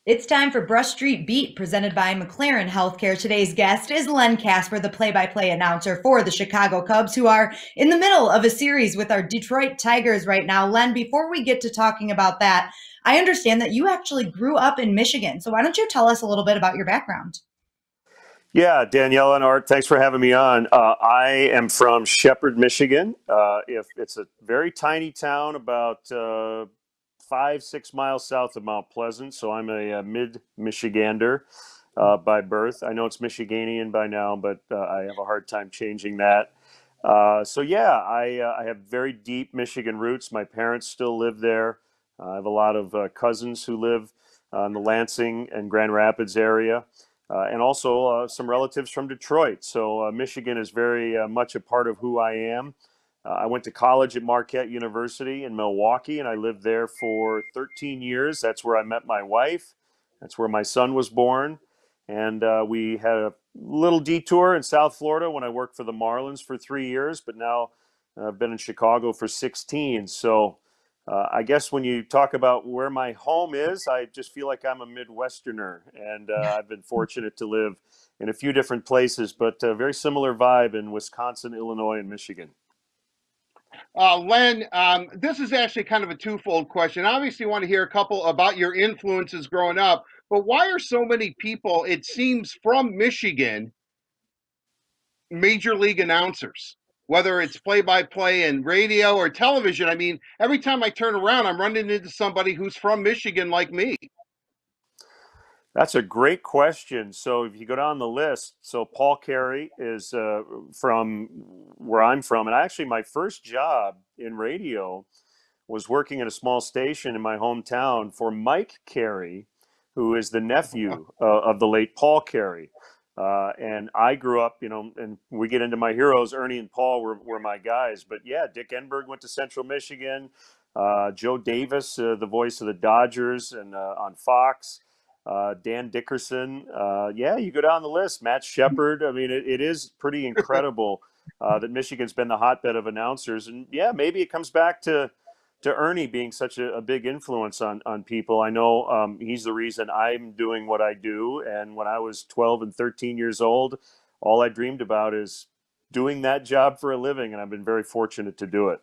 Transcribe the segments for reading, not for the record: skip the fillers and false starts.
It's time for Brush Street Beat, presented by McLaren Healthcare. Today's guest is Len Kasper, the play-by-play announcer for the Chicago Cubs, who are in the middle of a series with our Detroit Tigers right now. Len, before we get to talking about that, I understand that you actually grew up in Michigan. So why don't you tell us a little bit about your background? Yeah, Daniella and Art, thanks for having me on. I am from Shepherd, Michigan. If it's a very tiny town, about 5, 6 miles south of Mount Pleasant, so I'm a mid-Michigander by birth. I know it's Michiganian by now, but I have a hard time changing that. So yeah, I have very deep Michigan roots. My parents still live there. I have a lot of cousins who live in the Lansing and Grand Rapids area and also some relatives from Detroit. So Michigan is very much a part of who I am. I went to college at Marquette University in Milwaukee, and I lived there for 13 years. That's where I met my wife. That's where my son was born. And we had a little detour in South Florida when I worked for the Marlins for 3 years, but now I've been in Chicago for 16. So I guess when you talk about where my home is, I just feel like I'm a Midwesterner, and I've been fortunate to live in a few different places, but a very similar vibe in Wisconsin, Illinois, and Michigan. Len, this is actually kind of a twofold question. Obviously, you want to hear a couple about your influences growing up, but why are so many people, it seems, from Michigan, major league announcers? Whether it's play by play and radio or television. I mean, every time I turn around, I'm running into somebody who's from Michigan like me. That's a great question. So if you go down the list, so Paul Carey is from where I'm from, and actually my first job in radio was working at a small station in my hometown for Mike Carey, who is the nephew of the late Paul Carey. And I grew up, and we get into my heroes. Ernie and Paul were my guys. But yeah, Dick Enberg went to Central Michigan. Joe Davis, the voice of the Dodgers and on Fox. Dan Dickerson. Yeah, you go down the list. Matt Shepard. I mean, it is pretty incredible that Michigan's been the hotbed of announcers. And yeah, maybe it comes back to Ernie being such a big influence on people. I know he's the reason I'm doing what I do. And when I was 12 and 13 years old, all I dreamed about is doing that job for a living. And I've been very fortunate to do it.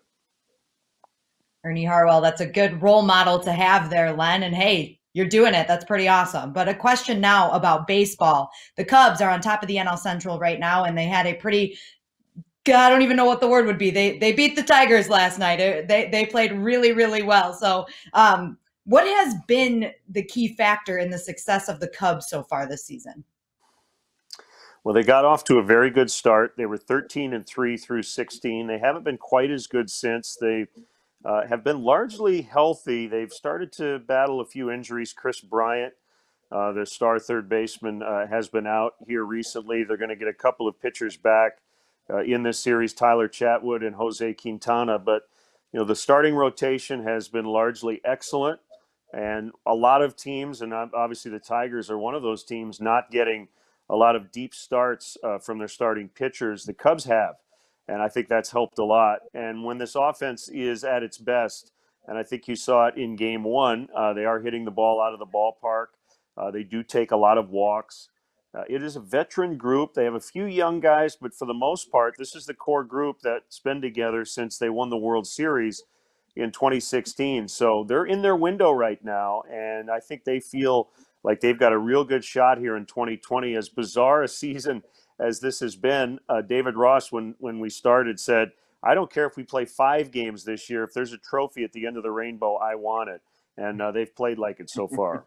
Ernie Harwell, that's a good role model to have there, Len. And hey, you're doing it. That's pretty awesome. But a question now about baseball. The Cubs are on top of the NL Central right now, and they had a pretty I don't even know what the word would be. They beat the Tigers last night. They played really, really well. So what has been the key factor in the success of the Cubs so far this season? Well, they got off to a very good start. They were 13-3 through 16. They haven't been quite as good since. They have been largely healthy. They've started to battle a few injuries. Chris Bryant, their star third baseman, has been out here recently. They're going to get a couple of pitchers back in this series, Tyler Chatwood and Jose Quintana. But, the starting rotation has been largely excellent. And a lot of teams, and obviously the Tigers are one of those teams, not getting a lot of deep starts from their starting pitchers. The Cubs have. And I think that's helped a lot. And when this offense is at its best, and I think you saw it in game one, they are hitting the ball out of the ballpark. They do take a lot of walks. It is a veteran group. They have a few young guys, but for the most part, this is the core group that's been together since they won the World Series in 2016. So they're in their window right now, and I think they feel like they've got a real good shot here in 2020. As bizarre a season as this has been, David Ross, when we started, said, I don't care if we play 5 games this year. If there's a trophy at the end of the rainbow, I want it. And they've played like it so far.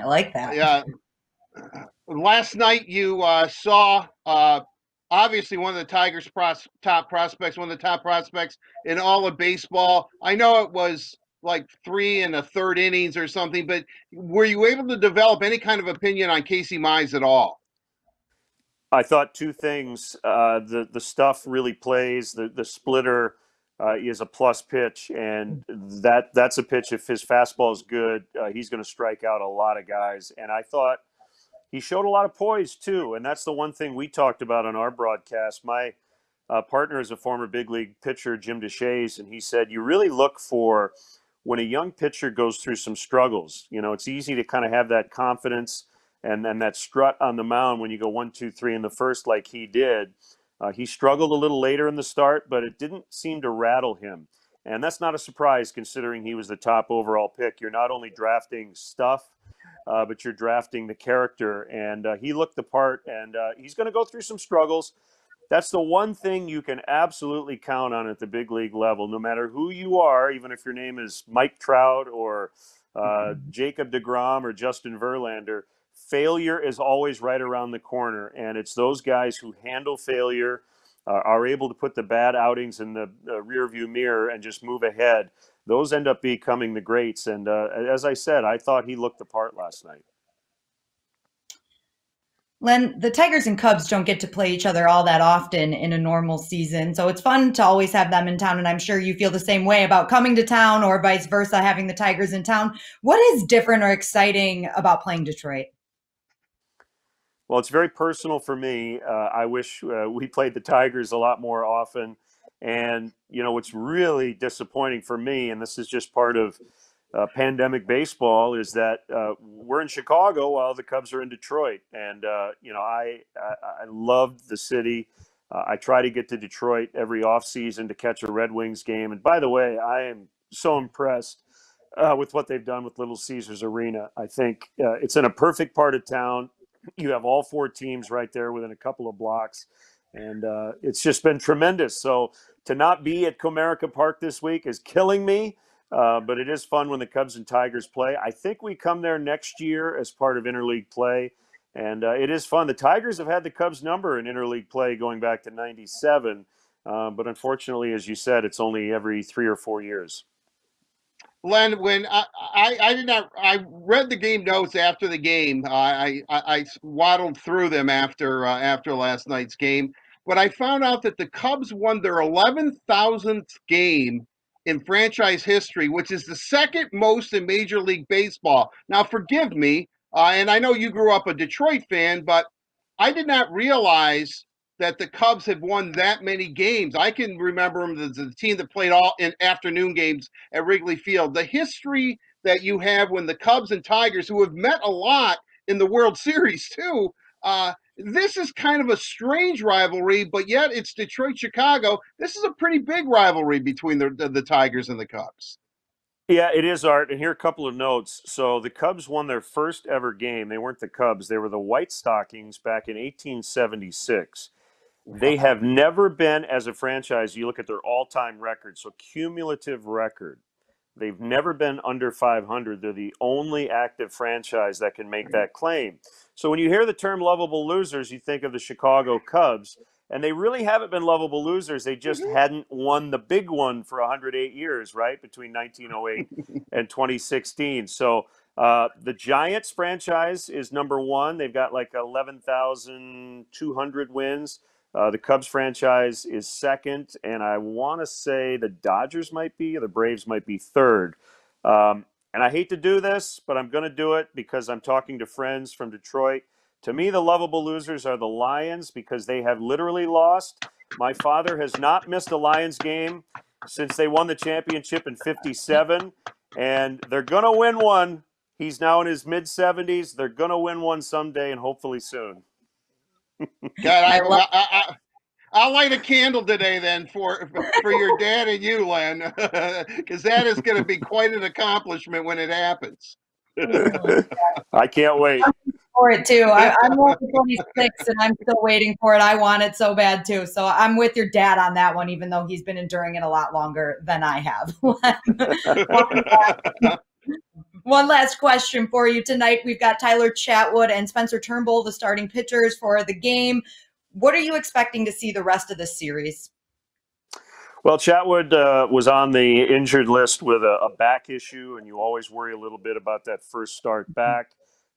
I like that. Yeah. Last night you saw obviously one of the Tigers' top prospects, one of the top prospects in all of baseball. I know it was like 3 1/3 innings or something, but were you able to develop any kind of opinion on Casey Mize at all? I thought two things. The stuff really plays. The splitter is a plus pitch, and that's a pitch. If his fastball is good, he's going to strike out a lot of guys. And I thought he showed a lot of poise too, and that's the one thing we talked about on our broadcast. My partner is a former big league pitcher, Jim DeShays, and he said you really look for when a young pitcher goes through some struggles. It's easy to kind of have that confidence and that strut on the mound when you go 1, 2, 3 in the first like he did. He struggled a little later in the start, but it didn't seem to rattle him. And that's not a surprise considering he was the top overall pick. You're not only drafting stuff, but you're drafting the character. And he looked the part, and he's going to go through some struggles. That's the one thing you can absolutely count on at the big league level, no matter who you are, even if your name is Mike Trout or Jacob deGrom or Justin Verlander. Failure is always right around the corner, and it's those guys who handle failure, are able to put the bad outings in the rearview mirror and just move ahead. Those end up becoming the greats. And as I said, I thought he looked the part last night. Len, the Tigers and Cubs don't get to play each other all that often in a normal season, so it's fun to always have them in town, and I'm sure you feel the same way about coming to town or vice versa, having the Tigers in town. What is different or exciting about playing Detroit? Well, it's very personal for me. I wish we played the Tigers a lot more often. And, what's really disappointing for me, and this is just part of pandemic baseball, is that we're in Chicago while the Cubs are in Detroit. And, I loved the city. I try to get to Detroit every offseason to catch a Red Wings game. And by the way, I am so impressed with what they've done with Little Caesars Arena. I think it's in a perfect part of town. You have all four teams right there within a couple of blocks, and it's just been tremendous. So to not be at Comerica Park this week is killing me, but it is fun when the Cubs and Tigers play. I think we come there next year as part of interleague play, and it is fun. The Tigers have had the Cubs number in interleague play going back to '97, but unfortunately, as you said, it's only every 3 or 4 years. Len, when I read the game notes after the game. I waddled through them after last night's game, but I found out that the Cubs won their 11,000th game in franchise history, which is the second most in Major League Baseball. Now, forgive me, and I know you grew up a Detroit fan, but I did not realize that the Cubs had won that many games. I can remember them as the team that played all in afternoon games at Wrigley Field. The history that you have when the Cubs and Tigers, who have met a lot in the World Series too, this is kind of a strange rivalry, but yet it's Detroit-Chicago. This is a pretty big rivalry between the Tigers and the Cubs. Yeah, it is, Art. And here are a couple of notes. So the Cubs won their first ever game. They weren't the Cubs. They were the White Stockings back in 1876. They have never been, as a franchise, you look at their all-time record, so cumulative record. They've never been under 500. They're the only active franchise that can make that claim. So when you hear the term lovable losers, you think of the Chicago Cubs, and they really haven't been lovable losers. They just hadn't won the big one for 108 years, right, between 1908 and 2016. So the Giants franchise is number one. They've got like 11,200 wins. The Cubs franchise is second, and I want to say the Dodgers might be, or the Braves might be third. And I hate to do this, but I'm going to do it because I'm talking to friends from Detroit. To me, the lovable losers are the Lions because they have literally lost. My father has not missed a Lions game since they won the championship in '57, and they're going to win one. He's now in his mid-70s. They're going to win one someday, and hopefully soon. God, I'll light a candle today then for your dad and you, Len, because that is going to be quite an accomplishment when it happens. I can't wait for it too. I'm only 26 and I'm still waiting for it. I want it so bad too. So I'm with your dad on that one, even though he's been enduring it a lot longer than I have. One last question for you tonight. We've got Tyler Chatwood and Spencer Turnbull, the starting pitchers for the game. What are you expecting to see the rest of this series? Well, Chatwood was on the injured list with a back issue, and you always worry a little bit about that first start back.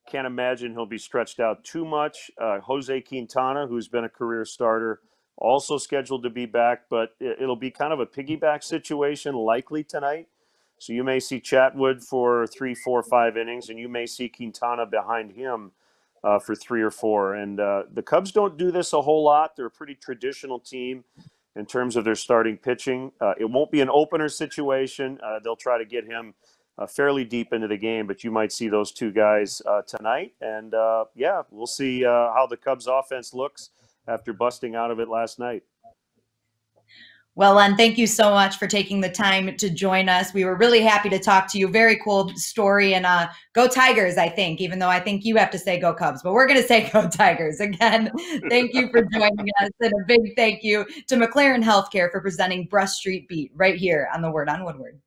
Can't imagine he'll be stretched out too much. Jose Quintana, who's been a career starter, also scheduled to be back, but it'll be kind of a piggyback situation likely tonight. So you may see Chatwood for 3, 4, 5 innings, and you may see Quintana behind him for 3 or 4. And the Cubs don't do this a whole lot. They're a pretty traditional team. in terms of their starting pitching. It won't be an opener situation. They'll try to get him fairly deep into the game, but you might see those two guys tonight. And yeah, we'll see how the Cubs offense looks after busting out of it last night. Well, Len, thank you so much for taking the time to join us. We were really happy to talk to you. Very cool story. And go Tigers, I think, even though I think you have to say go Cubs, but we're going to say go Tigers. Again, thank you for joining us. And a big thank you to McLaren Healthcare for presenting Brush Street Beat right here on the Word on Woodward.